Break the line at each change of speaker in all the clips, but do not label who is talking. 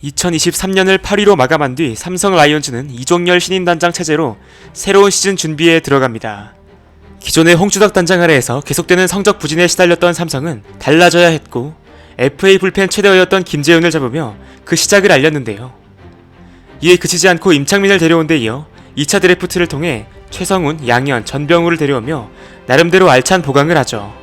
2023년을 8위로 마감한 뒤 삼성 라이온즈는 이종열 신인 단장 체제로 새로운 시즌 준비에 들어갑니다. 기존의 홍주덕 단장 아래에서 계속되는 성적 부진에 시달렸던 삼성은 달라져야 했고 FA 불펜 최대어였던 김재훈을 잡으며 그 시작을 알렸는데요. 이에 그치지 않고 임창민을 데려온 데 이어 2차 드래프트를 통해 최성훈, 양현, 전병우를 데려오며 나름대로 알찬 보강을 하죠.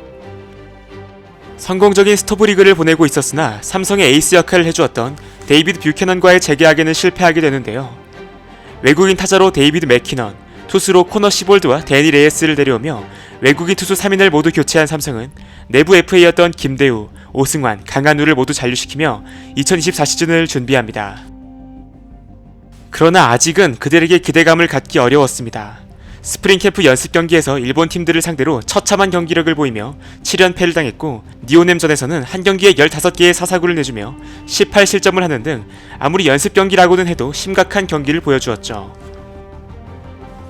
성공적인 스토브리그를 보내고 있었으나 삼성의 에이스 역할을 해주었던 데이비드 뷰캐넌과의 재계약에는 실패하게 되는데요. 외국인 타자로 데이비드 맥키넌, 투수로 코너 시볼드와 데니 레이스를 데려오며 외국인 투수 3인을 모두 교체한 삼성은 내부 FA였던 김대우, 오승환, 강한우를 모두 잔류시키며 2024 시즌을 준비합니다. 그러나 아직은 그들에게 기대감을 갖기 어려웠습니다. 스프링 캠프 연습 경기에서 일본 팀들을 상대로 처참한 경기력을 보이며 7연패를 당했고 니오넴전에서는 한 경기에 15개의 사사구를 내주며 18실점을 하는 등 아무리 연습 경기라고는 해도 심각한 경기를 보여주었죠.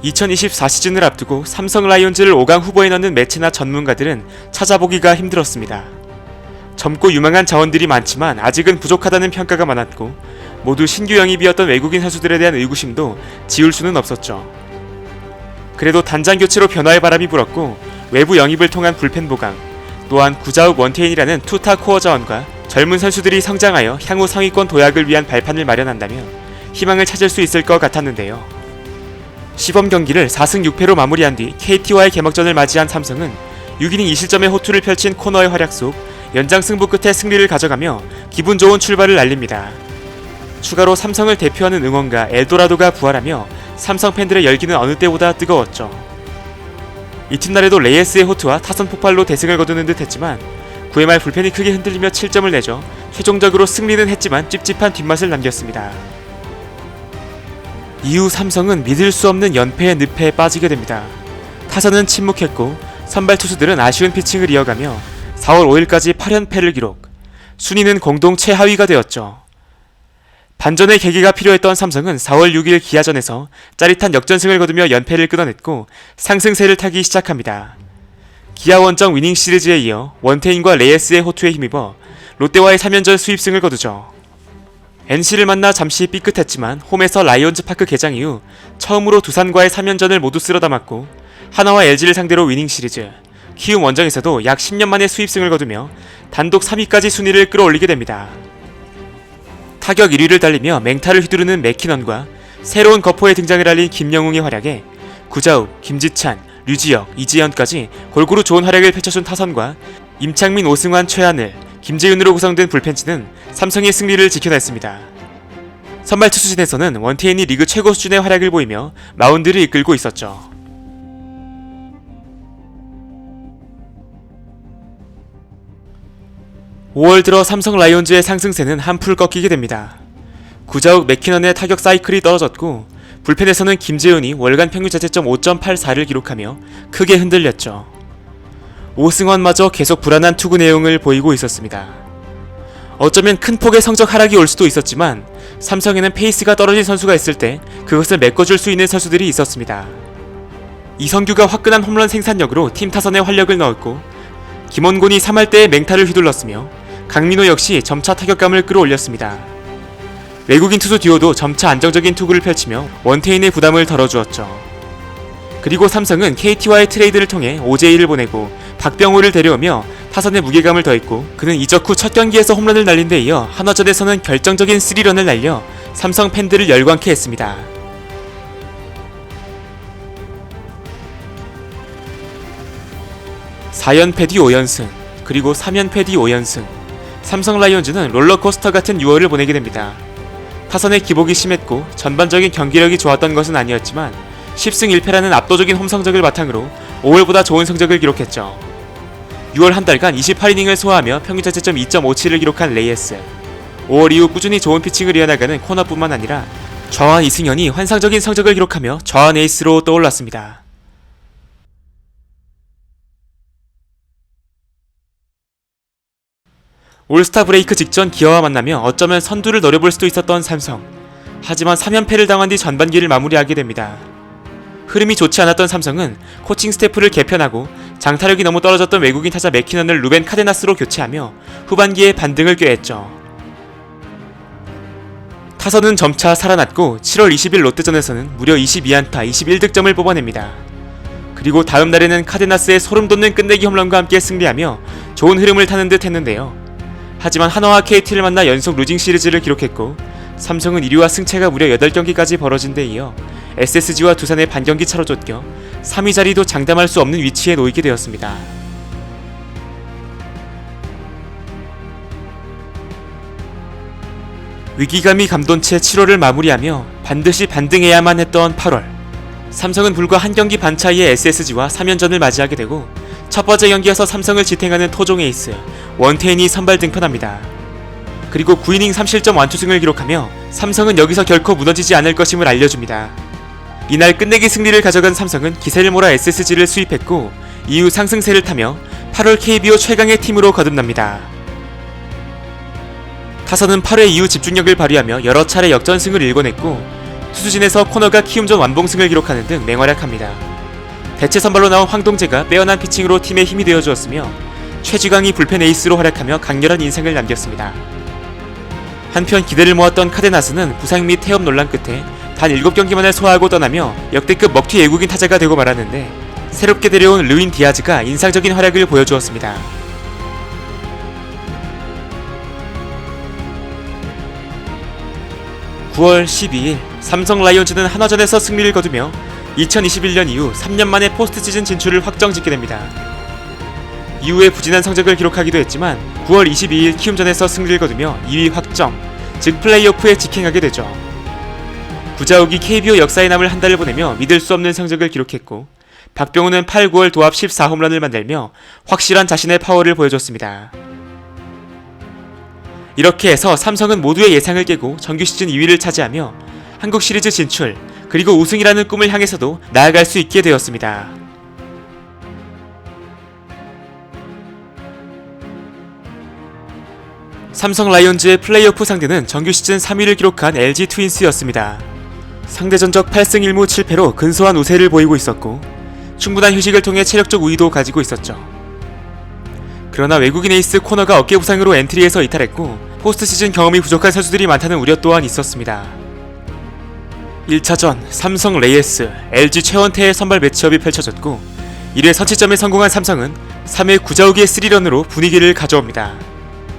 2024 시즌을 앞두고 삼성 라이온즈를 5강 후보에 넣는 매체나 전문가들은 찾아보기가 힘들었습니다. 젊고 유망한 자원들이 많지만 아직은 부족하다는 평가가 많았고 모두 신규 영입이었던 외국인 선수들에 대한 의구심도 지울 수는 없었죠. 그래도 단장 교체로 변화의 바람이 불었고 외부 영입을 통한 불펜 보강, 또한 구자욱 원태인이라는 투타 코어 자원과 젊은 선수들이 성장하여 향후 상위권 도약을 위한 발판을 마련한다면 희망을 찾을 수 있을 것 같았는데요. 시범 경기를 4승 6패로 마무리한 뒤 KT와의 개막전을 맞이한 삼성은 6이닝 2실점의 호투를 펼친 코너의 활약 속 연장 승부 끝에 승리를 가져가며 기분 좋은 출발을 알립니다. 추가로 삼성을 대표하는 응원가 엘도라도가 부활하며 삼성 팬들의 열기는 어느 때보다 뜨거웠죠. 이튿날에도 레이스의 호투와 타선 폭발로 대승을 거두는 듯 했지만 9회 말 불펜이 크게 흔들리며 7점을 내줘 최종적으로 승리는 했지만 찝찝한 뒷맛을 남겼습니다. 이후 삼성은 믿을 수 없는 연패의 늪에 빠지게 됩니다. 타선은 침묵했고 선발 투수들은 아쉬운 피칭을 이어가며 4월 5일까지 8연패를 기록, 순위는 공동 최하위가 되었죠. 반전의 계기가 필요했던 삼성은 4월 6일 기아전에서 짜릿한 역전승을 거두며 연패를 끊어냈고 상승세를 타기 시작합니다. 기아 원정 위닝 시리즈에 이어 원태인과 레이스의 호투에 힘입어 롯데와의 3연전 수입승을 거두죠. NC를 만나 잠시 삐끗했지만 홈에서 라이온즈 파크 개장 이후 처음으로 두산과의 3연전을 모두 쓸어담았고 하나와 LG를 상대로 위닝 시리즈, 키움 원정에서도 약 10년 만에 수입승을 거두며 단독 3위까지 순위를 끌어올리게 됩니다. 타격 1위를 달리며 맹타를 휘두르는 맥키넌과 새로운 거포의 등장을 알린 김영웅의 활약에 구자욱, 김지찬, 류지혁, 이지현까지 골고루 좋은 활약을 펼쳐준 타선과 임창민, 오승환, 최하늘, 김재윤으로 구성된 불펜진은 삼성의 승리를 지켜냈습니다. 선발 투수진에서는 원태인이 리그 최고 수준의 활약을 보이며 마운드를 이끌고 있었죠. (5월) 들어 삼성 라이온즈의 상승세는 한풀 꺾이게 됩니다. 구자욱, 맥키넌의 타격 사이클이 떨어졌고 불펜에서는 김재훈이 월간 평균 자책점 5.84를 기록하며 크게 흔들렸죠. 오승환마저 계속 불안한 투구 내용을 보이고 있었습니다. 어쩌면 큰 폭의 성적 하락이 올 수도 있었지만 삼성에는 페이스가 떨어진 선수가 있을 때 그것을 메꿔줄 수 있는 선수들이 있었습니다. 이성규가 화끈한 홈런 생산력으로 팀 타선에 활력을 넣었고 김원곤이 3할 때에 맹타를 휘둘렀으며 강민호 역시 점차 타격감을 끌어올렸습니다. 외국인 투수 듀오도 점차 안정적인 투구를 펼치며 원태인의 부담을 덜어주었죠. 그리고 삼성은 KT와의 트레이드를 통해 OJ를 보내고 박병호를 데려오며 타선의 무게감을 더했고 그는 이적 후 첫 경기에서 홈런을 날린 데 이어 한화전에서는 결정적인 3런을 날려 삼성 팬들을 열광케 했습니다. (4연패) 뒤 5연승, 그리고 3연패 뒤 5연승, 삼성 라이온즈는 롤러코스터 같은 6월을 보내게 됩니다. 타선의 기복이 심했고 전반적인 경기력이 좋았던 것은 아니었지만 10승 1패라는 압도적인 홈 성적을 바탕으로 5월보다 좋은 성적을 기록했죠. 6월 한 달간 28이닝을 소화하며 평균 자책점 2.57을 기록한 레이스, 5월 이후 꾸준히 좋은 피칭을 이어나가는 코너뿐만 아니라 좌완 이승현이 환상적인 성적을 기록하며 좌완 에이스로 떠올랐습니다. 올스타 브레이크 직전 기아와 만나며 어쩌면 선두를 노려볼 수도 있었던 삼성. 하지만 3연패를 당한 뒤 전반기를 마무리하게 됩니다. 흐름이 좋지 않았던 삼성은 코칭 스태프를 개편하고 장타력이 너무 떨어졌던 외국인 타자 맥키넌을 루벤 카데나스로 교체하며 후반기에 반등을 꾀했죠. 타선은 점차 살아났고 7월 20일 롯데전에서는 무려 22안타 21득점을 뽑아냅니다. 그리고 다음 날에는 카데나스의 소름돋는 끝내기 홈런과 함께 승리하며 좋은 흐름을 타는 듯 했는데요. 하지만 한화와 KT를 만나 연속 루징 시리즈를 기록했고 삼성은 1위와 승차가 무려 8경기까지 벌어진 데 이어 SSG와 두산의 반경기 차로 쫓겨 3위 자리도 장담할 수 없는 위치에 놓이게 되었습니다. 위기감이 감돈 채 7월을 마무리하며 반드시 반등해야만 했던 8월. 삼성은 불과 한 경기 반 차이의 SSG와 3연전을 맞이하게 되고 첫 번째 경기에서 삼성을 지탱하는 토종 에이스 원태인이 선발 등판합니다. 그리고 9이닝 3실점 완투승을 기록하며 삼성은 여기서 결코 무너지지 않을 것임을 알려줍니다. 이날 끝내기 승리를 가져간 삼성은 기세를 몰아 SSG를 수입했고 이후 상승세를 타며 8월 KBO 최강의 팀으로 거듭납니다. 타선은 8회 이후 집중력을 발휘하며 여러 차례 역전승을 일궈냈고 투수진에서 코너가 키움전 완봉승을 기록하는 등 맹활약합니다. 대체 선발로 나온 황동재가 빼어난 피칭으로 팀의 힘이 되어주었으며 최지강이 불펜 에이스로 활약하며 강렬한 인상을 남겼습니다. 한편 기대를 모았던 카데나스는 부상 및 태업 논란 끝에 단 7경기만을 소화하고 떠나며 역대급 먹튀 외국인 타자가 되고 말았는데 새롭게 데려온 르윈 디아즈가 인상적인 활약을 보여주었습니다. (9월 12일) 삼성 라이온즈는 한화전에서 승리를 거두며 2021년 이후 3년 만에 포스트시즌 진출을 확정짓게 됩니다. 이후에 부진한 성적을 기록하기도 했지만 9월 22일 키움전에서 승리를 거두며 2위 확정, 즉 플레이오프에 직행하게 되죠. 구자욱이 KBO 역사에 남을 한 달을 보내며 믿을 수 없는 성적을 기록했고 박병호는 8, 9월 도합 14홈런을 만들며 확실한 자신의 파워를 보여줬습니다. 이렇게 해서 삼성은 모두의 예상을 깨고 정규 시즌 2위를 차지하며 한국 시리즈 진출, 그리고 우승이라는 꿈을 향해서도 나아갈 수 있게 되었습니다. 삼성 라이온즈의 플레이오프 상대는 정규 시즌 3위를 기록한 LG 트윈스였습니다. 상대 전적 8승 1무 7패로 근소한 우세를 보이고 있었고 충분한 휴식을 통해 체력적 우위도 가지고 있었죠. 그러나 외국인 에이스 코너가 어깨 부상으로 엔트리에서 이탈했고 포스트 시즌 경험이 부족한 선수들이 많다는 우려 또한 있었습니다. 1차전 삼성 레이에스, LG 최원태의 선발 매치업이 펼쳐졌고 1회 선취점에 성공한 삼성은 3회 구자욱의 3런으로 분위기를 가져옵니다.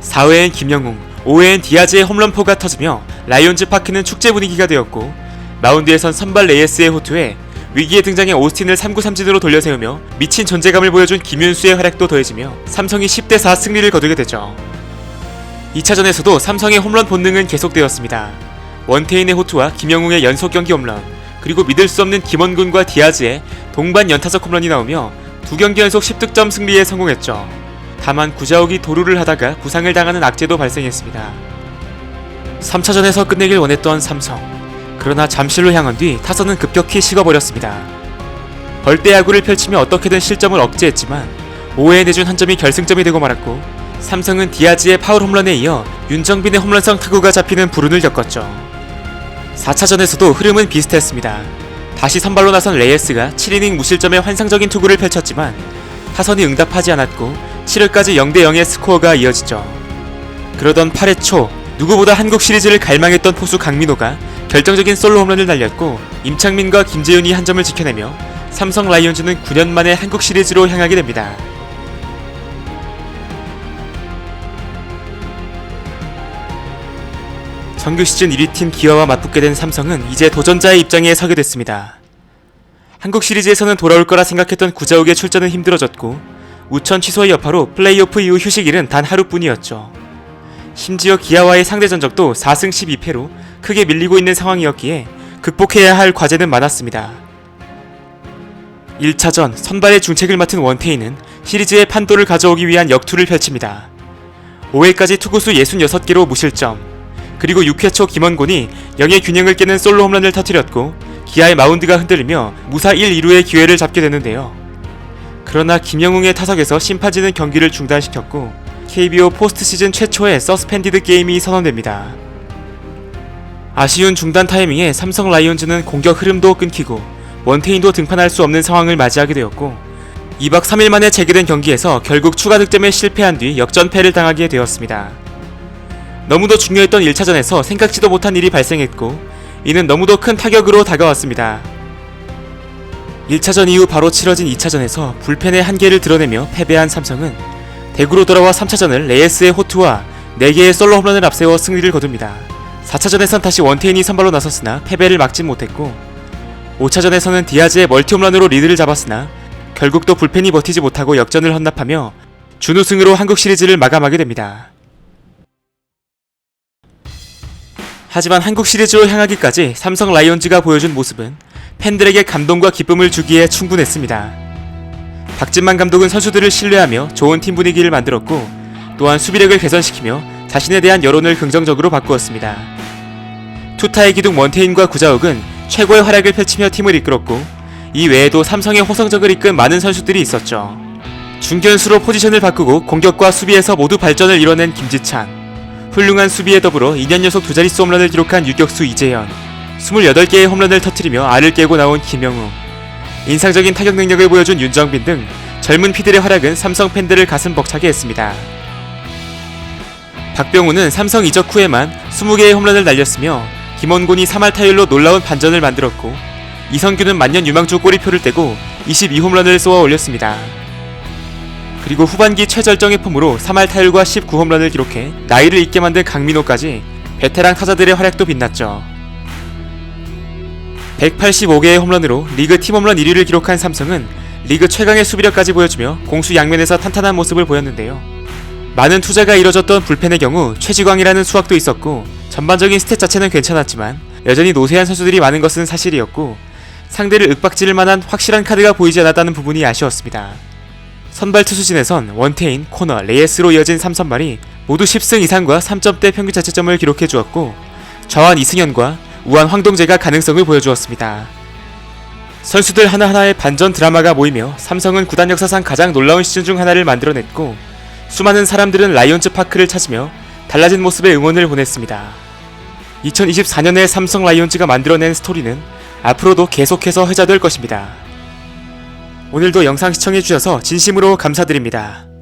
4회엔 김영웅, 5회엔 디아즈의 홈런포가 터지며 라이온즈 파크는 축제 분위기가 되었고 마운드에선 선발 레이에스의 호투에 위기에 등장해 오스틴을 3구 3진으로 돌려세우며 미친 존재감을 보여준 김윤수의 활약도 더해지며 삼성이 10대4 승리를 거두게 되죠. 2차전에서도 삼성의 홈런 본능은 계속되었습니다. 원태인의 호투와 김영웅의 연속 경기 홈런, 그리고 믿을 수 없는 김원군과 디아즈의 동반 연타석 홈런이 나오며 2경기 연속 10득점 승리에 성공했죠. 다만 구자욱이 도루를 하다가 부상을 당하는 악재도 발생했습니다. 3차전에서 끝내길 원했던 삼성. 그러나 잠실로 향한 뒤 타선은 급격히 식어버렸습니다. 벌떼 야구를 펼치며 어떻게든 실점을 억제했지만 5회에 내준 한 점이 결승점이 되고 말았고 삼성은 디아즈의 파울 홈런에 이어 윤정빈의 홈런성 타구가 잡히는 불운을 겪었죠. 4차전에서도 흐름은 비슷했습니다. 다시 선발로 나선 레이에스가 7이닝 무실점의 환상적인 투구를 펼쳤지만 타선이 응답하지 않았고 7회까지 0대0의 스코어가 이어지죠. 그러던 8회 초 누구보다 한국 시리즈를 갈망했던 포수 강민호가 결정적인 솔로 홈런을 날렸고 임창민과 김재윤이 한 점을 지켜내며 삼성 라이온즈는 9년 만에 한국 시리즈로 향하게 됩니다. 정규 시즌 1위 팀 기아와 맞붙게 된 삼성은 이제 도전자의 입장에 서게 됐습니다. 한국 시리즈에서는 돌아올 거라 생각했던 구자욱의 출전은 힘들어졌고 우천 취소의 여파로 플레이오프 이후 휴식일은 단 하루뿐이었죠. 심지어 기아와의 상대 전적도 4승 12패로 크게 밀리고 있는 상황이었기에 극복해야 할 과제는 많았습니다. 1차전 선발의 중책을 맡은 원태인은 시리즈의 판도를 가져오기 위한 역투를 펼칩니다. 5회까지 투구수 66개로 무실점, 그리고 6회 초 김원곤이 영의 균형을 깨는 솔로 홈런을 터뜨렸고 기아의 마운드가 흔들리며 무사 1, 2루의 기회를 잡게 되는데요. 그러나 김영웅의 타석에서 심판진은 경기를 중단시켰고 KBO 포스트 시즌 최초의 서스펜디드 게임이 선언됩니다. 아쉬운 중단 타이밍에 삼성 라이온즈는 공격 흐름도 끊기고 원태인도 등판할 수 없는 상황을 맞이하게 되었고 2박 3일 만에 재개된 경기에서 결국 추가 득점에 실패한 뒤 역전패를 당하게 되었습니다. 너무도 중요했던 1차전에서 생각지도 못한 일이 발생했고 이는 너무도 큰 타격으로 다가왔습니다. 1차전 이후 바로 치러진 2차전에서 불펜의 한계를 드러내며 패배한 삼성은 대구로 돌아와 3차전을 레이스의 호투와 4개의 솔로 홈런을 앞세워 승리를 거둡니다. 4차전에선 다시 원태인이 선발로 나섰으나 패배를 막진 못했고 5차전에서는 디아즈의 멀티 홈런으로 리드를 잡았으나 결국 또 불펜이 버티지 못하고 역전을 헌납하며 준우승으로 한국 시리즈를 마감하게 됩니다. 하지만 한국 시리즈로 향하기까지 삼성 라이온즈가 보여준 모습은 팬들에게 감동과 기쁨을 주기에 충분했습니다. 박진만 감독은 선수들을 신뢰하며 좋은 팀 분위기를 만들었고 또한 수비력을 개선시키며 자신에 대한 여론을 긍정적으로 바꾸었습니다. 투타의 기둥 원태인과 구자욱은 최고의 활약을 펼치며 팀을 이끌었고 이 외에도 삼성의 호성적을 이끈 많은 선수들이 있었죠. 중견수로 포지션을 바꾸고 공격과 수비에서 모두 발전을 이뤄낸 김지찬, 훌륭한 수비에 더불어 2년 연속 2자릿수 홈런을 기록한 유격수 이재현, 28개의 홈런을 터뜨리며 알을 깨고 나온 김영우, 인상적인 타격 능력을 보여준 윤정빈 등 젊은 피들의 활약은 삼성 팬들을 가슴 벅차게 했습니다. 박병우는 삼성 이적 후에만 20개의 홈런을 날렸으며 김원곤이 3할 타율로 놀라운 반전을 만들었고 이성규는 만년 유망주 꼬리표를 떼고 22홈런을 쏘아 올렸습니다. 그리고 후반기 최절정의 폼으로 3할 타율과 19홈런을 기록해 나이를 잊게 만든 강민호까지 베테랑 타자들의 활약도 빛났죠. 185개의 홈런으로 리그 팀 홈런 1위를 기록한 삼성은 리그 최강의 수비력까지 보여주며 공수 양면에서 탄탄한 모습을 보였는데요. 많은 투자가 이뤄졌던 불펜의 경우 최지광이라는 수확도 있었고 전반적인 스탯 자체는 괜찮았지만 여전히 노쇠한 선수들이 많은 것은 사실이었고 상대를 윽박지를 만한 확실한 카드가 보이지 않았다는 부분이 아쉬웠습니다. 선발 투수진에선 원태인, 코너, 레이스로 이어진 3선발이 모두 10승 이상과 3점대 평균 자책점을 기록해 주었고 좌완 이승현과 우완 황동재가 가능성을 보여주었습니다. 선수들 하나하나의 반전 드라마가 모이며 삼성은 구단 역사상 가장 놀라운 시즌 중 하나를 만들어냈고 수많은 사람들은 라이온즈 파크를 찾으며 달라진 모습의 응원을 보냈습니다. 2024년에 삼성 라이온즈가 만들어낸 스토리는 앞으로도 계속해서 회자될 것입니다. 오늘도 영상 시청해주셔서 진심으로 감사드립니다.